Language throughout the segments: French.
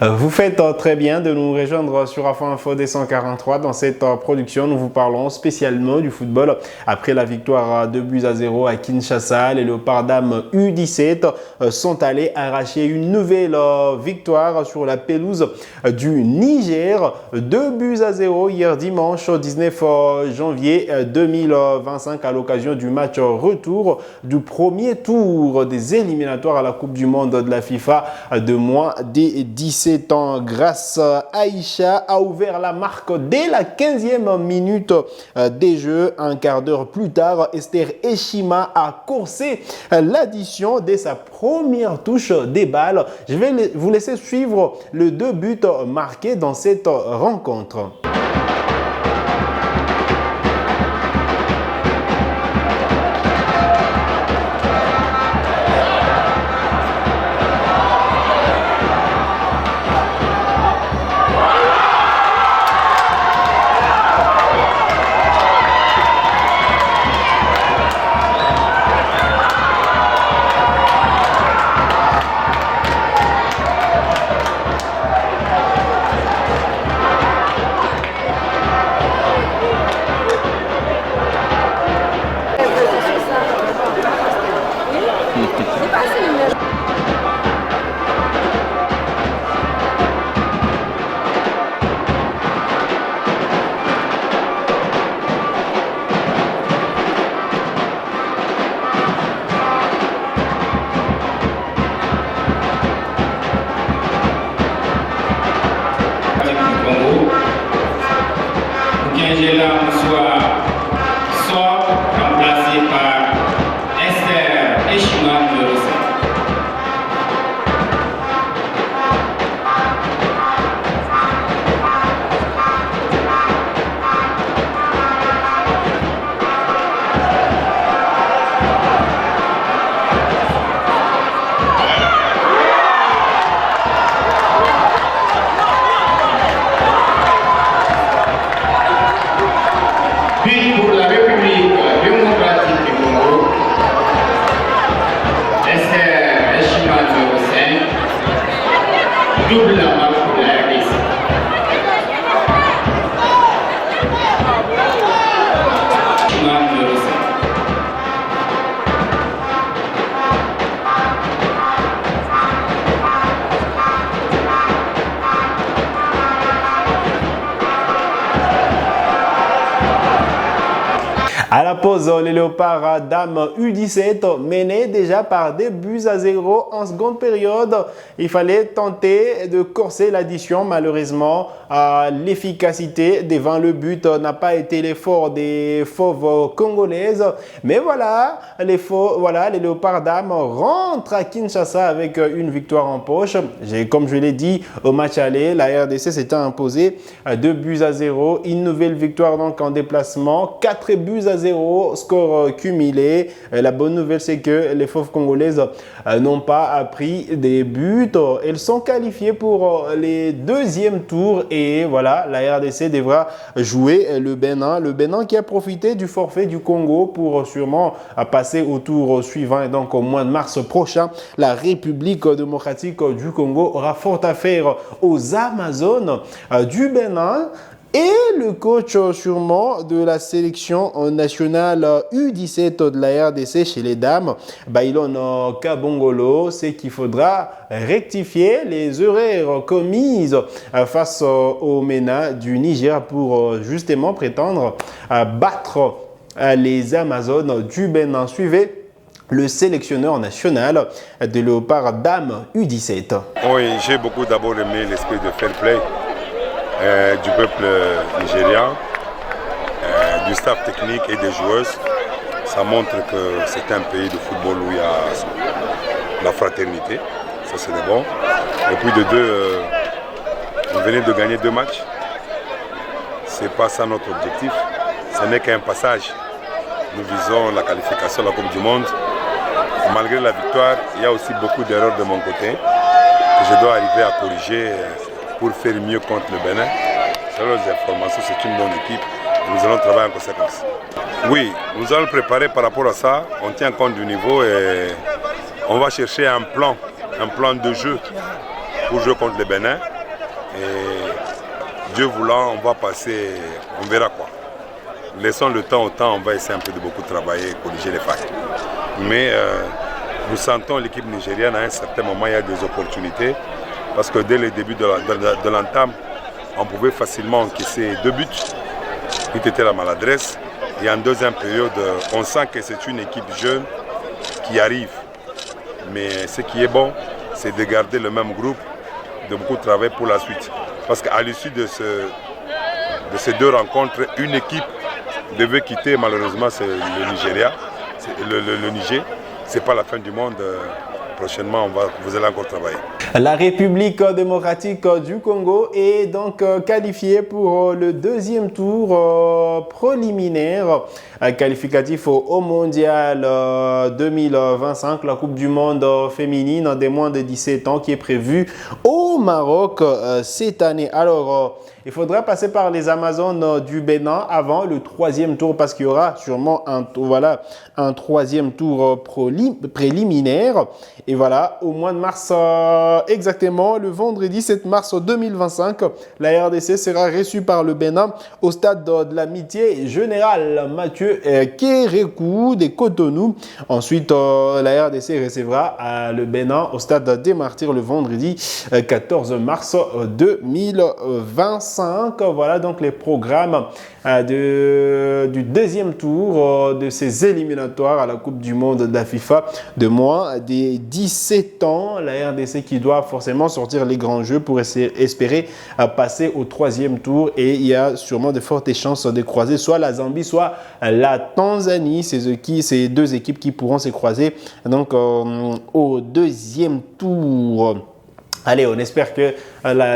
Vous faites très bien de nous rejoindre sur Afro Info D143. Dans cette production, nous vous parlons spécialement du football. Après la victoire 2-0 à Kinshasa, les Léopards dames U17 sont allés arracher une nouvelle victoire sur la pelouse du Niger. 2-0 hier dimanche 19 janvier 2025 à l'occasion du match retour du premier tour des éliminatoires à la Coupe du Monde de la FIFA de moins des 17 ans. Grâce Aïcha a ouvert la marque dès la 15e minute des jeux. Un quart d'heure plus tard, Esther Eshima a coursé l'addition dès sa première touche des balles. Je vais vous laisser suivre les 2 buts marqués dans cette rencontre. Soit remplacé par Esther Eshima numéro 7. Pour la République démocratique du Congo, Esther Eshima numéro 5, double la marque pour la RDC. Eshima numéro 5. À la pause, les Léopards dames U17 menaient déjà par 2-0 en seconde période. Il fallait tenter de corser l'addition. Malheureusement, l'efficacité devant le but n'a pas été l'effort des fauves congolaises. Mais voilà, les Léopards dames rentrent à Kinshasa avec une victoire en poche. Comme je l'ai dit, au match aller, la RDC s'était imposée 2-0. Une nouvelle victoire donc en déplacement, 4-0. Score cumulé. La bonne nouvelle, c'est que les fauves congolaises n'ont pas pris des buts. Elles sont qualifiées pour les deuxièmes tours et voilà, la RDC devra jouer le Bénin. Le Bénin qui a profité du forfait du Congo pour sûrement passer au tour suivant et donc au mois de mars prochain, la République démocratique du Congo aura fort à faire aux Amazones du Bénin. Et le coach sûrement de la sélection nationale U17 de la RDC chez les dames, Bailon Kabongolo, c'est qu'il faudra rectifier les erreurs commises face au MENA du Niger pour justement prétendre battre les Amazones du Bénin. Suivez le sélectionneur national de Léopards dames U17. Oui, j'ai beaucoup d'abord aimé l'esprit de fair play du peuple nigérien, du staff technique et des joueuses. Ça montre que c'est un pays de football où il y a la fraternité, ça c'est bon. Et puis de deux, on venait de gagner 2 matchs. C'est pas ça notre objectif, ce n'est qu'un passage. Nous visons la qualification de la Coupe du Monde. Malgré la victoire, il y a aussi beaucoup d'erreurs de mon côté que je dois arriver à corriger pour faire mieux contre le Bénin. Selon les informations, c'est une bonne équipe et nous allons travailler en conséquence. Oui, nous allons préparer par rapport à ça. On tient compte du niveau et on va chercher un plan de jeu pour jouer contre le Bénin. Et Dieu voulant, on va passer, on verra quoi. Laissons le temps au temps, on va essayer un peu de beaucoup travailler et corriger les failles. Mais nous sentons l'équipe nigérienne à un certain moment, il y a des opportunités. Parce que dès le début de l'entame, on pouvait facilement encaisser 2 buts. Tout était la maladresse. Et en deuxième période, on sent que c'est une équipe jeune qui arrive. Mais ce qui est bon, c'est de garder le même groupe, de beaucoup travailler pour la suite. Parce qu'à l'issue de ces 2 rencontres, une équipe devait quitter, malheureusement, c'est le Nigeria, le Niger. Ce n'est pas la fin du monde. Prochainement, vous allez encore travailler. La République démocratique du Congo est donc qualifiée pour le deuxième tour préliminaire qualificatif au Mondial 2025, la Coupe du Monde féminine des moins de 17 ans qui est prévue au Maroc cette année. Alors, il faudra passer par les Amazones du Bénin avant le 3e tour parce qu'il y aura sûrement un 3e tour préliminaire. Et voilà, au mois de mars, exactement, le vendredi 7 mars 2025, la RDC sera reçue par le Bénin au stade de l'amitié générale Mathieu Kérékou des Cotonou. Ensuite, la RDC recevra le Bénin au stade des Martyrs le vendredi 14 mars 2025. Voilà donc les programmes du deuxième tour de ces éliminatoires à la Coupe du Monde de la FIFA de moins des 17 ans. La RDC qui doit forcément sortir les grands jeux pour espérer passer au 3e tour et il y a sûrement de fortes chances de croiser soit la Zambie, soit la Tanzanie. Ces 2 équipes qui pourront se croiser donc au 2e tour. Allez, on espère que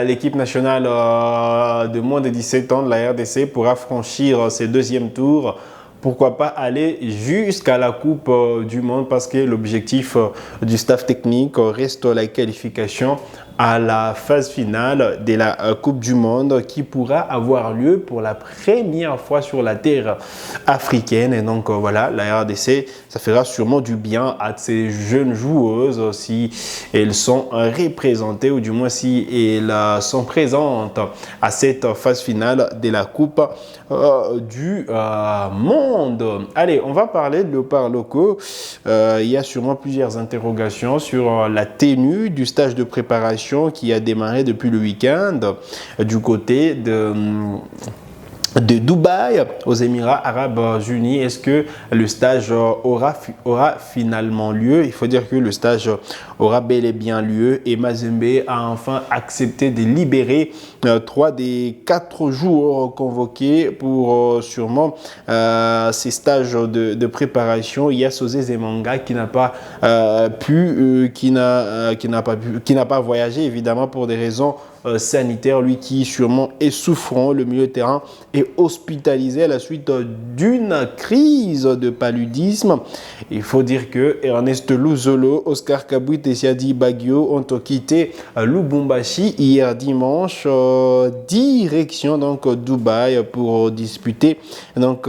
l'équipe nationale de moins de 17 ans de la RDC pourra franchir ce 2e tour. Pourquoi pas aller jusqu'à la Coupe du Monde parce que l'objectif du staff technique reste la qualification à la phase finale de la Coupe du Monde qui pourra avoir lieu pour la première fois sur la terre africaine. Et donc voilà, la RDC, ça fera sûrement du bien à ces jeunes joueuses si elles sont représentées ou du moins si elles sont présentes à cette phase finale de la Coupe du Monde. Allez, on va parler de léopards locaux. Il y a sûrement plusieurs interrogations sur la tenue du stage de préparation qui a démarré depuis le week-end du côté de Dubaï aux Émirats Arabes Unis. Est-ce que le stage aura finalement lieu? Il faut dire que le stage aura bel et bien lieu et Mazembe a enfin accepté de libérer 3 des 4 joueurs convoqués pour sûrement ces stages de préparation. Il y a Sosé Zemanga qui n'a pas voyagé évidemment pour des raisons sanitaire, lui qui sûrement est souffrant. Le milieu de terrain est hospitalisé à la suite d'une crise de paludisme. Il faut dire que Ernest Luzolo, Oscar Kabouit et Siadi Baggio ont quitté Lubumbashi hier dimanche, direction donc Dubaï pour disputer donc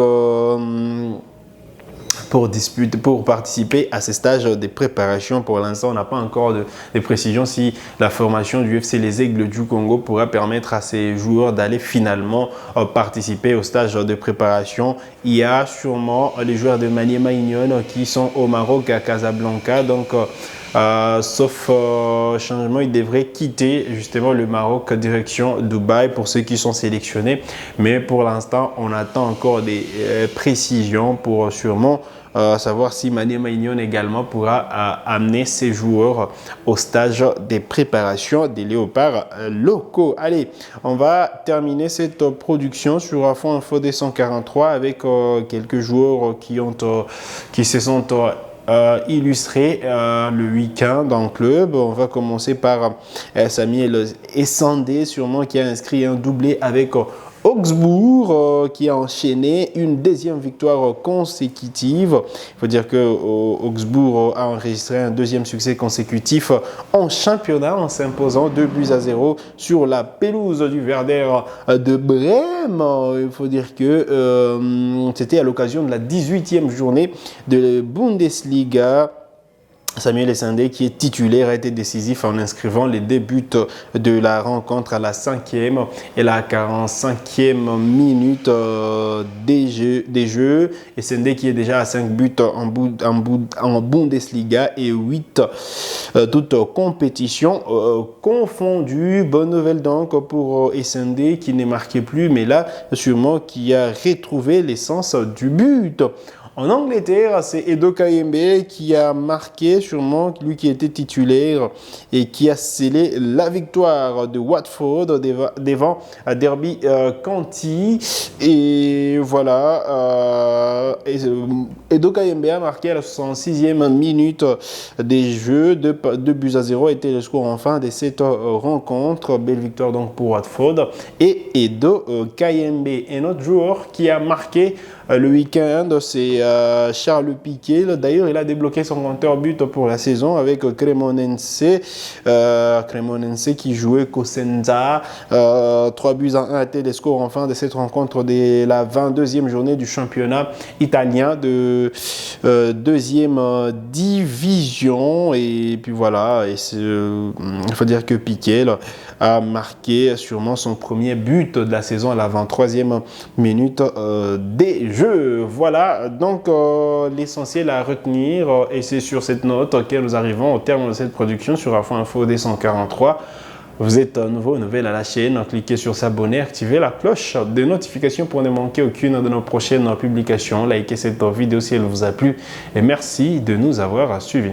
pour participer à ces stages de préparation. Pour l'instant, on n'a pas encore de précision si la formation du FC Les Aigles du Congo pourra permettre à ces joueurs d'aller finalement participer au stage de préparation. Il y a sûrement les joueurs de Maniema Union qui sont au Maroc à Casablanca. Donc, sauf changement, ils devraient quitter justement le Maroc direction Dubaï pour ceux qui sont sélectionnés. Mais pour l'instant, on attend encore des précisions pour sûrement savoir si Maniema Union également pourra amener ses joueurs au stage des préparations des léopards locaux. Allez, on va terminer cette production sur Afon Info D143 avec quelques joueurs qui se sont illustrés le week-end dans le club. On va commencer par Samuel Essandé, sûrement qui a inscrit un doublé avec Augsbourg qui a enchaîné une deuxième victoire consécutive. Il faut dire que Augsbourg a enregistré un deuxième succès consécutif en championnat en s'imposant 2-0 sur la pelouse du Werder de Brême. Il faut dire que c'était à l'occasion de la 18e journée de Bundesliga. Samuel Essendé, qui est titulaire, a été décisif en inscrivant les deux buts de la rencontre à la 5e et la 45e minute des jeux. Essendé qui est déjà à 5 buts en Bundesliga et 8 toutes compétitions confondues. Bonne nouvelle donc pour Essendé qui ne marquait plus, mais là sûrement qui a retrouvé l'essence du but. En Angleterre, c'est Edo Kayembe qui a marqué, sûrement lui qui était titulaire et qui a scellé la victoire de Watford devant Derby County. Et voilà, Edo Kayembe a marqué à la 66e minute des jeux. 2 buts à 0 était le score en fin de cette rencontre. Belle victoire donc pour Watford. Et Edo Kayembe, un autre joueur qui a marqué le week-end, c'est Charles Piquet. D'ailleurs, il a débloqué son compteur but pour la saison avec Cremonense. Cremonense qui jouait Cosenza. 3 buts à 1 étaient les scores en fin de cette rencontre de la 22e journée du championnat italien de 2e division. Et puis voilà, il faut dire que Piquet a marqué sûrement son premier but de la saison à la 23e minute des jeux. Voilà donc l'essentiel à retenir, et c'est sur cette note que nous arrivons au terme de cette production sur Afro Info D143. Vous êtes nouveau, nouvelle à la chaîne, cliquez sur s'abonner, activez la cloche de notification pour ne manquer aucune de nos prochaines publications. Likez cette vidéo si elle vous a plu et merci de nous avoir suivis.